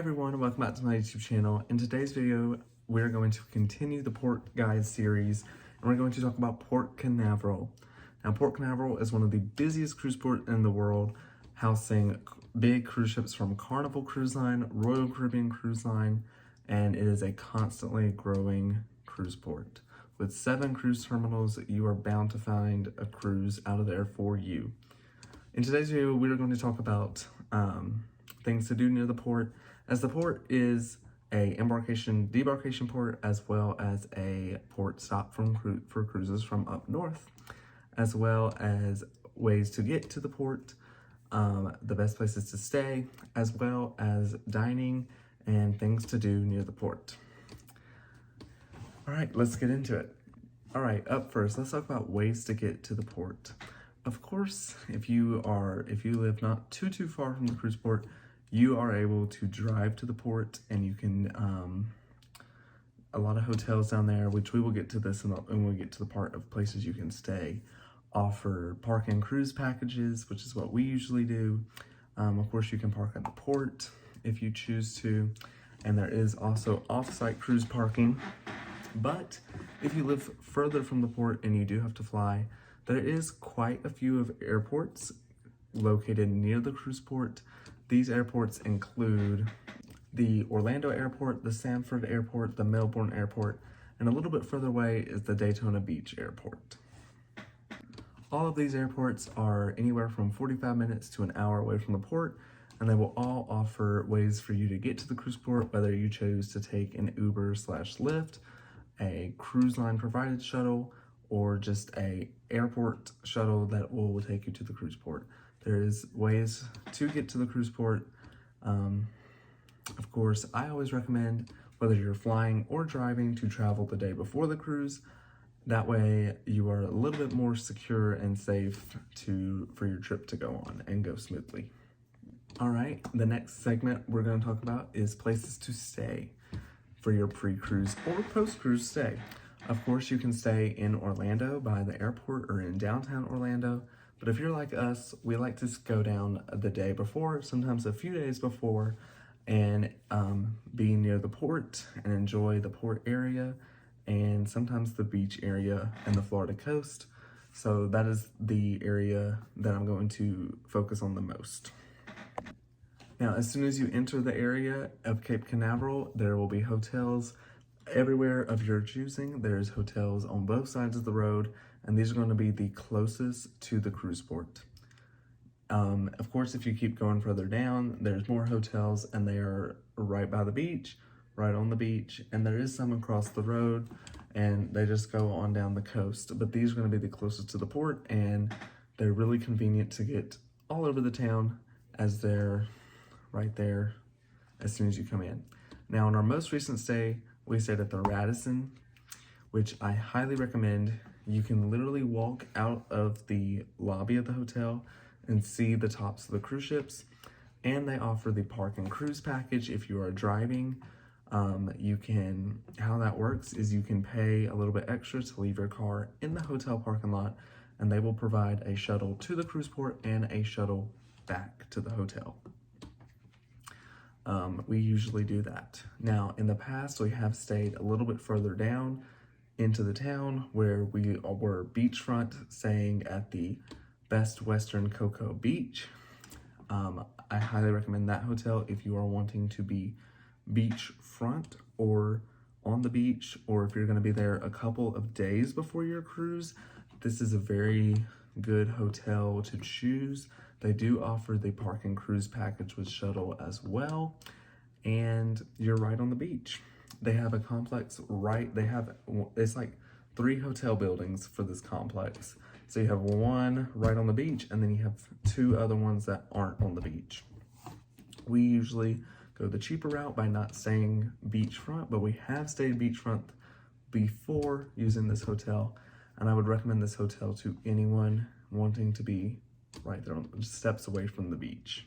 everyone, and welcome back to my YouTube channel. In today's video, we're going to continue the port guide series, and we're going to talk about Port Canaveral. Now, Port Canaveral is one of the busiest cruise ports in the world, housing big cruise ships from Carnival Cruise Line, Royal Caribbean Cruise Line, and it is a constantly growing cruise port. With 7 cruise terminals, you are bound to find a cruise out of there for you. In today's video, we are going to talk about things to do near the port, as the port is a embarkation debarkation port, as well as a port stop for cruises from up north, as well as ways to get to the port, the best places to stay, as well as dining and things to do near the port. All right, let's get into it. All right, up first, let's talk about ways to get to the port. Of course, if you live not too far from the cruise port, you are able to drive to the port, and you can, a lot of hotels down there, which we will get to this when we get to the part of places you can stay, offer park and cruise packages, which is what we usually do. Of course, you can park at the port if you choose to, and there is also off-site cruise parking. But if you live further from the port and you do have to fly, there is quite a few of airports located near the cruise port. These airports include the Orlando Airport, the Sanford Airport, the Melbourne Airport, and a little bit further away is the Daytona Beach Airport. All of these airports are anywhere from 45 minutes to an hour away from the port, and they will all offer ways for you to get to the cruise port, whether you chose to take an Uber/Lyft, a cruise line provided shuttle, or just a airport shuttle that will take you to the cruise port. There is ways to get to the cruise port. Of course, I always recommend, whether you're flying or driving, to travel the day before the cruise. That way you are a little bit more secure and safe for your trip to go on and go smoothly. All right, the next segment we're going to talk about is places to stay for your pre-cruise or post-cruise stay. Of course, you can stay in Orlando by the airport or in downtown Orlando, but if you're like us, we like to go down the day before, sometimes a few days before, and be near the port and enjoy the port area and sometimes the beach area and the Florida coast. So that is the area that I'm going to focus on the most. Now, as soon as you enter the area of Cape Canaveral, there will be hotels everywhere of your choosing. There's hotels on both sides of the road, and these are going to be the closest to the cruise port. Of course, if you keep going further down, there's more hotels, and they are right by the beach, right on the beach, and there is some across the road, and they just go on down the coast. But these are going to be the closest to the port, and they're really convenient to get all over the town, as they're right there as soon as you come in. Now, on our most recent stay, we stayed at the Radisson, which I highly recommend. You can literally walk out of the lobby of the hotel and see the tops of the cruise ships, and they offer the park and cruise package if you are driving. How that works is you can pay a little bit extra to leave your car in the hotel parking lot, and they will provide a shuttle to the cruise port and a shuttle back to the hotel. We usually do that. Now, in the past, we have stayed a little bit further down into the town, where we were beachfront, staying at the Best Western Cocoa Beach. I highly recommend that hotel if you are wanting to be beachfront or on the beach, or if you're going to be there a couple of days before your cruise. This is a very good hotel to choose. They do offer the park and cruise package with shuttle as well, and you're right on the beach. They have a complex it's like 3 hotel buildings for this complex. So you have one right on the beach, and then you have 2 other ones that aren't on the beach. We usually go the cheaper route by not staying beachfront, but we have stayed beachfront before using this hotel, and I would recommend this hotel to anyone wanting to be right there, steps away from the beach.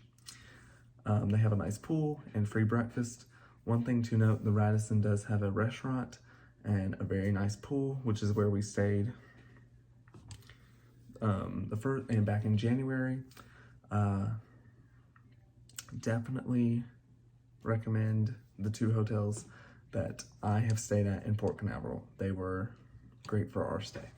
They have a nice pool and free breakfast. One thing to note, the Radisson does have a restaurant and a very nice pool, which is where we stayed back in January. Definitely recommend the 2 hotels that I have stayed at in Port Canaveral. They were great for our stay.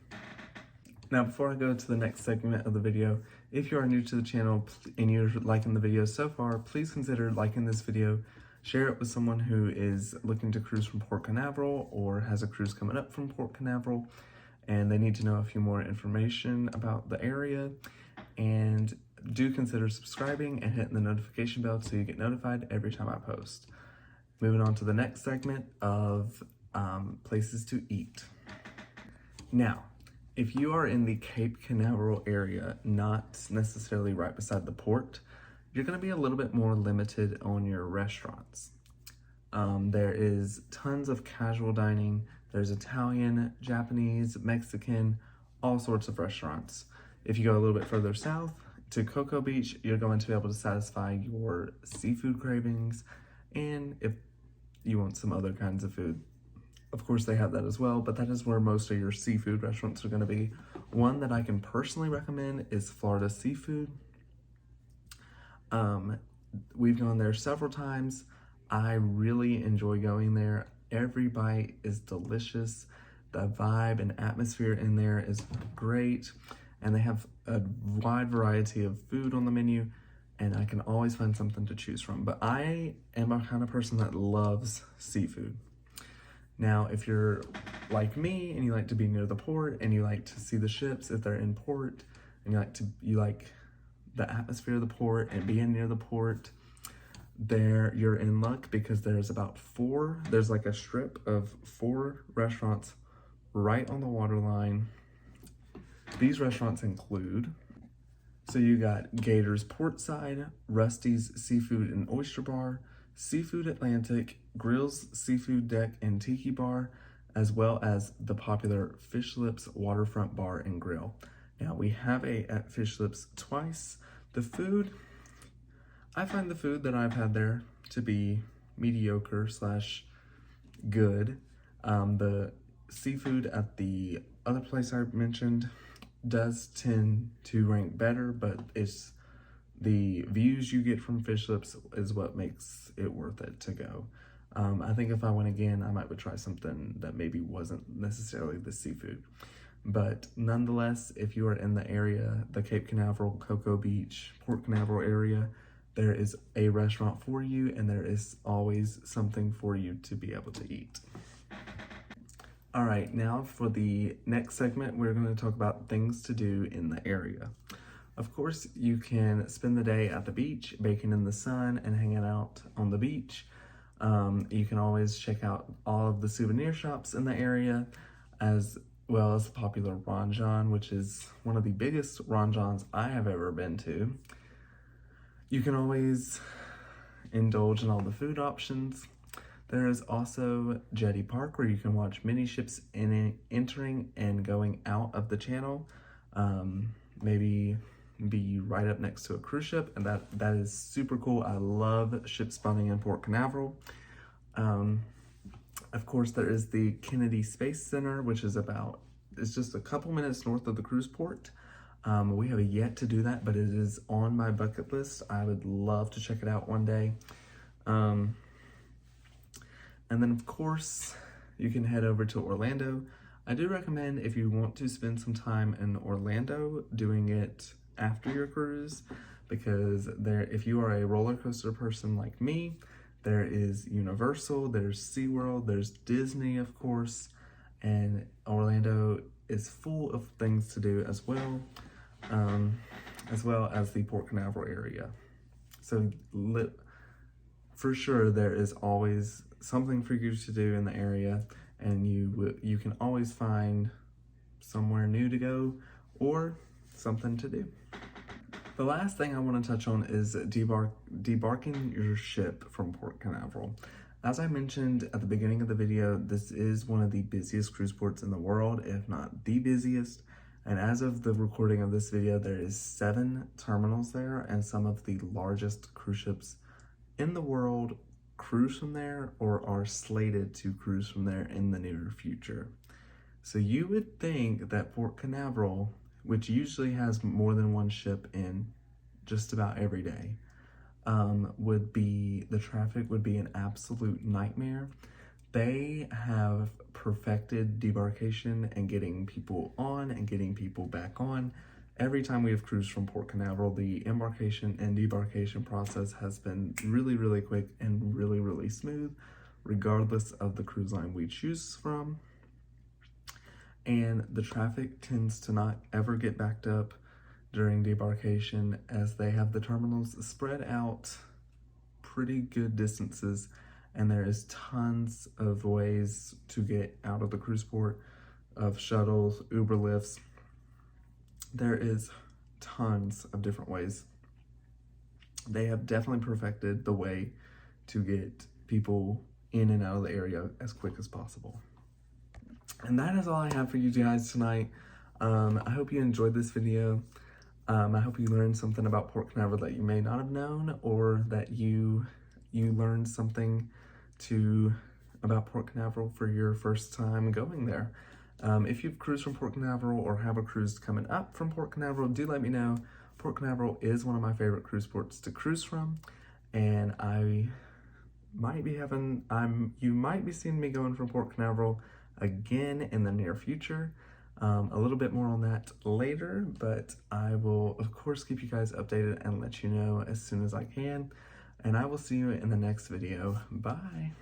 Now, before I go to the next segment of the video, if you are new to the channel and you're liking the video so far, please consider liking this video, share it with someone who is looking to cruise from Port Canaveral or has a cruise coming up from Port Canaveral and they need to know a few more information about the area. And do consider subscribing and hitting the notification bell so you get notified every time I post. Moving on to the next segment of places to eat. Now, if you are in the Cape Canaveral area, not necessarily right beside the port, you're going to be a little bit more limited on your restaurants. There is tons of casual dining. There's Italian, Japanese, Mexican, all sorts of restaurants. If you go a little bit further south to Cocoa Beach, you're going to be able to satisfy your seafood cravings, and if you want some other kinds of food, of course they have that as well, but that is where most of your seafood restaurants are going to be. One that I can personally recommend is Florida Seafood. We've gone there several times. I really enjoy going there. Every bite is delicious. The vibe and atmosphere in there is great, and they have a wide variety of food on the menu, and I can always find something to choose from. But I am a kind of person that loves seafood. Now, if you're like me and you like to be near the port and you like to see the ships if they're in port, and you like the atmosphere of the port and being near the port, there you're in luck, because there's like a strip of 4 restaurants right on the waterline. These restaurants include, so you got Gator's Portside, Rusty's Seafood and Oyster Bar, Seafood Atlantic, Grill's Seafood Deck and Tiki Bar, as well as the popular Fish Lips Waterfront Bar and Grill. Now, we have at Fish Lips twice. I find the food that I've had there to be mediocre / good. The seafood at the other place I mentioned does tend to rank better, but it's the views you get from Fish Lips is what makes it worth it to go. I think if I went again, I would try something that maybe wasn't necessarily the seafood. But nonetheless, if you are in the area, the Cape Canaveral, Cocoa Beach, Port Canaveral area, there is a restaurant for you, and there is always something for you to be able to eat. All right, now for the next segment, we're going to talk about things to do in the area. Of course, you can spend the day at the beach, baking in the sun and hanging out on the beach. You can always check out all of the souvenir shops in the area, as well as the popular Ron Jon, which is one of the biggest Ron Jons I have ever been to. You can always indulge in all the food options. There is also Jetty Park, where you can watch many ships entering and going out of the channel. Maybe be right up next to a cruise ship, and that is super cool. I love ship spotting in Port Canaveral. Of course, there is the Kennedy Space Center, which is it's just a couple minutes north of the cruise port. We have yet to do that, but it is on my bucket list. I would love to check it out one day. And then, of course, you can head over to Orlando. I do recommend, if you want to spend some time in Orlando, doing it after your cruise, because if you are a roller coaster person like me, there is Universal, there's SeaWorld, there's Disney, of course, and Orlando is full of things to do as well as the Port Canaveral area. So for sure, there is always something for you to do in the area, and you can always find somewhere new to go or something to do. The last thing I want to touch on is debarking your ship from Port Canaveral. As I mentioned at the beginning of the video, this is one of the busiest cruise ports in the world, if not the busiest. And as of the recording of this video, there is 7 terminals there, and some of the largest cruise ships in the world cruise from there or are slated to cruise from there in the near future. So you would think that Port Canaveral, which usually has more than one ship in just about every day, the traffic would be an absolute nightmare. They have perfected debarkation and getting people on and getting people back on. Every time we have cruised from Port Canaveral, the embarkation and debarkation process has been really, really quick and really, really smooth, regardless of the cruise line we choose from. And the traffic tends to not ever get backed up during debarkation, as they have the terminals spread out pretty good distances, and there is tons of ways to get out of the cruise port, of shuttles, Uber lifts. There is tons of different ways. They have definitely perfected the way to get people in and out of the area as quick as possible. And that is all I have for you guys tonight. I hope you enjoyed this video. I hope you learned something about Port Canaveral that you may not have known, or that you learned something about Port Canaveral for your first time going there. If you've cruised from Port Canaveral or have a cruise coming up from Port Canaveral, do let me know. Port Canaveral is one of my favorite cruise ports to cruise from, and you might be seeing me going from Port Canaveral again in the near future. A little bit more on that later, but I will of course keep you guys updated and let you know as soon as I can. And I will see you in the next video. Bye.